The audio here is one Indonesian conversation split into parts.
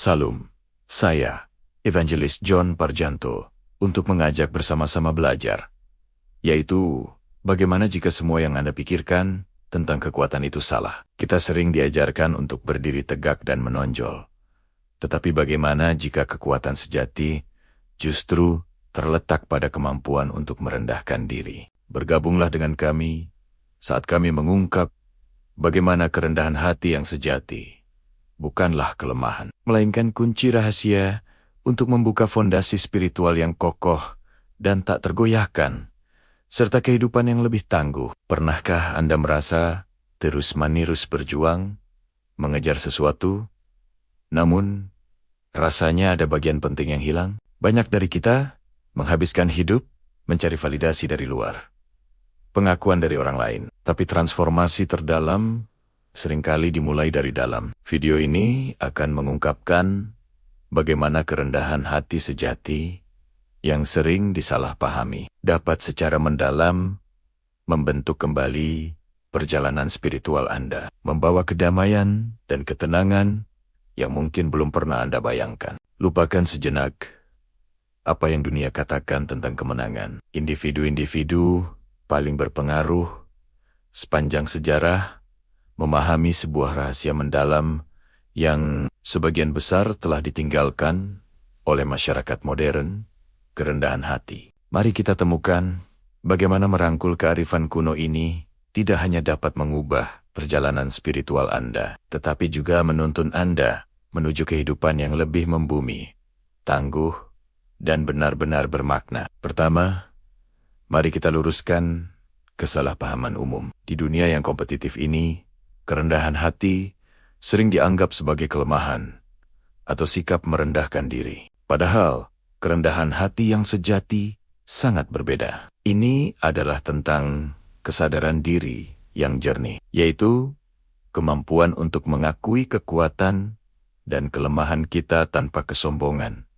Salam, saya, Evangelis John Parjanto, untuk mengajak bersama-sama belajar, yaitu bagaimana jika semua yang Anda pikirkan tentang kekuatan itu salah. Kita sering diajarkan untuk berdiri tegak dan menonjol. Tetapi bagaimana jika kekuatan sejati justru terletak pada kemampuan untuk merendahkan diri? Bergabunglah dengan kami saat kami mengungkap bagaimana kerendahan hati yang sejati bukanlah kelemahan, melainkan kunci rahasia untuk membuka fondasi spiritual yang kokoh dan tak tergoyahkan, serta kehidupan yang lebih tangguh. Pernahkah Anda merasa terus-menerus berjuang, mengejar sesuatu, namun rasanya ada bagian penting yang hilang? Banyak dari kita menghabiskan hidup mencari validasi dari luar, pengakuan dari orang lain, tapi transformasi terdalam seringkali dimulai dari dalam. Video ini akan mengungkapkan bagaimana kerendahan hati sejati yang sering disalahpahami dapat secara mendalam membentuk kembali perjalanan spiritual Anda, membawa kedamaian dan ketenangan yang mungkin belum pernah Anda bayangkan. Lupakan sejenak apa yang dunia katakan tentang kemenangan. Individu-individu paling berpengaruh sepanjang sejarah memahami sebuah rahasia mendalam yang sebagian besar telah ditinggalkan oleh masyarakat modern, kerendahan hati. Mari kita temukan bagaimana merangkul kearifan kuno ini tidak hanya dapat mengubah perjalanan spiritual Anda, tetapi juga menuntun Anda menuju kehidupan yang lebih membumi, tangguh, dan benar-benar bermakna. Pertama, mari kita luruskan kesalahpahaman umum. Di dunia yang kompetitif ini, kerendahan hati sering dianggap sebagai kelemahan atau sikap merendahkan diri. Padahal, kerendahan hati yang sejati sangat berbeda. Ini adalah tentang kesadaran diri yang jernih, yaitu kemampuan untuk mengakui kekuatan dan kelemahan kita tanpa kesombongan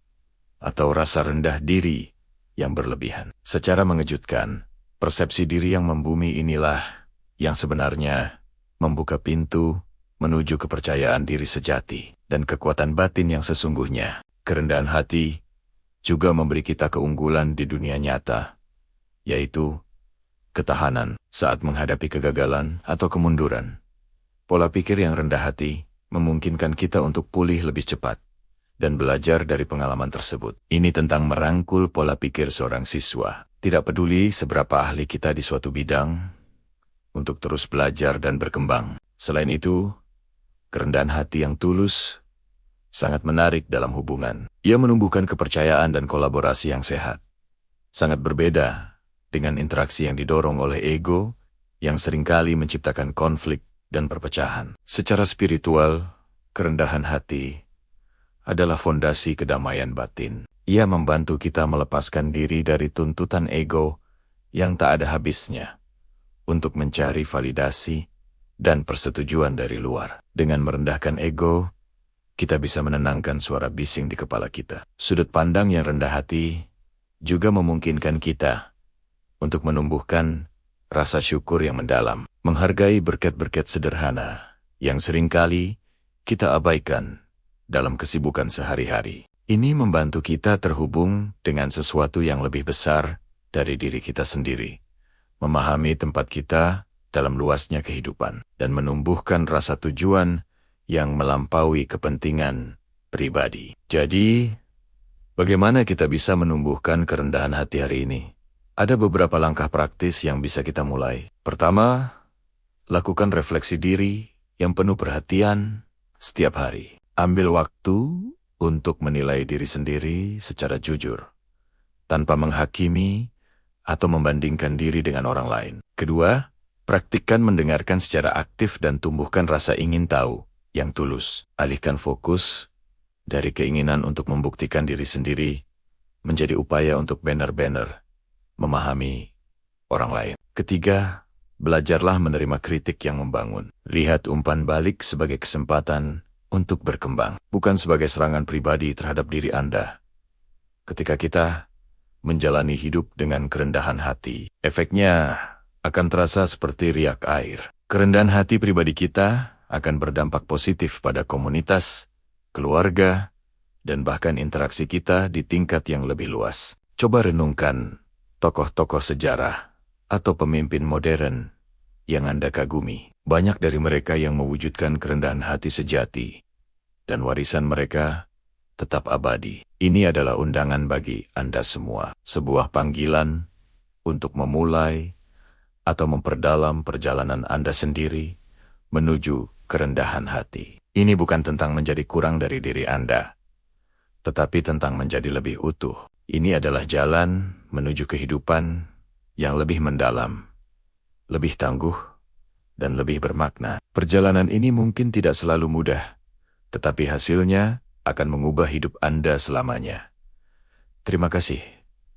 atau rasa rendah diri yang berlebihan. Secara mengejutkan, persepsi diri yang membumi inilah yang sebenarnya membuka pintu menuju kepercayaan diri sejati dan kekuatan batin yang sesungguhnya. Kerendahan hati juga memberi kita keunggulan di dunia nyata, yaitu ketahanan saat menghadapi kegagalan atau kemunduran. Pola pikir yang rendah hati memungkinkan kita untuk pulih lebih cepat dan belajar dari pengalaman tersebut. Ini tentang merangkul pola pikir seorang siswa. Tidak peduli seberapa ahli kita di suatu bidang, untuk terus belajar dan berkembang. Selain itu, kerendahan hati yang tulus sangat menarik dalam hubungan. Ia menumbuhkan kepercayaan dan kolaborasi yang sehat. Sangat berbeda dengan interaksi yang didorong oleh ego yang seringkali menciptakan konflik dan perpecahan. Secara spiritual, kerendahan hati adalah fondasi kedamaian batin. Ia membantu kita melepaskan diri dari tuntutan ego yang tak ada habisnya untuk mencari validasi dan persetujuan dari luar. Dengan merendahkan ego, kita bisa menenangkan suara bising di kepala kita. Sudut pandang yang rendah hati juga memungkinkan kita untuk menumbuhkan rasa syukur yang mendalam, menghargai berkat-berkat sederhana yang seringkali kita abaikan dalam kesibukan sehari-hari. Ini membantu kita terhubung dengan sesuatu yang lebih besar dari diri kita sendiri, memahami tempat kita dalam luasnya kehidupan, dan menumbuhkan rasa tujuan yang melampaui kepentingan pribadi. Jadi, bagaimana kita bisa menumbuhkan kerendahan hati hari ini? Ada beberapa langkah praktis yang bisa kita mulai. Pertama, lakukan refleksi diri yang penuh perhatian setiap hari. Ambil waktu untuk menilai diri sendiri secara jujur, tanpa menghakimi atau membandingkan diri dengan orang lain. Kedua, praktikkan mendengarkan secara aktif dan tumbuhkan rasa ingin tahu yang tulus. Alihkan fokus dari keinginan untuk membuktikan diri sendiri menjadi upaya untuk benar-benar memahami orang lain. Ketiga, belajarlah menerima kritik yang membangun. Lihat umpan balik sebagai kesempatan untuk berkembang, bukan sebagai serangan pribadi terhadap diri Anda. Ketika kita menjalani hidup dengan kerendahan hati, efeknya akan terasa seperti riak air. Kerendahan hati pribadi kita akan berdampak positif pada komunitas, keluarga, dan bahkan interaksi kita di tingkat yang lebih luas. Coba renungkan tokoh-tokoh sejarah atau pemimpin modern yang Anda kagumi. Banyak dari mereka yang mewujudkan kerendahan hati sejati, dan warisan mereka tetap abadi. Ini adalah undangan bagi Anda semua, sebuah panggilan untuk memulai atau memperdalam perjalanan Anda sendiri menuju kerendahan hati. Ini bukan tentang menjadi kurang dari diri Anda, tetapi tentang menjadi lebih utuh. Ini adalah jalan menuju kehidupan yang lebih mendalam, lebih tangguh, dan lebih bermakna. Perjalanan ini mungkin tidak selalu mudah, tetapi hasilnya akan mengubah hidup Anda selamanya. Terima kasih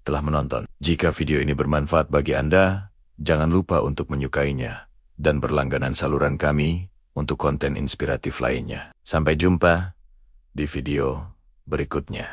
telah menonton. Jika video ini bermanfaat bagi Anda, jangan lupa untuk menyukainya dan berlangganan saluran kami untuk konten inspiratif lainnya. Sampai jumpa di video berikutnya.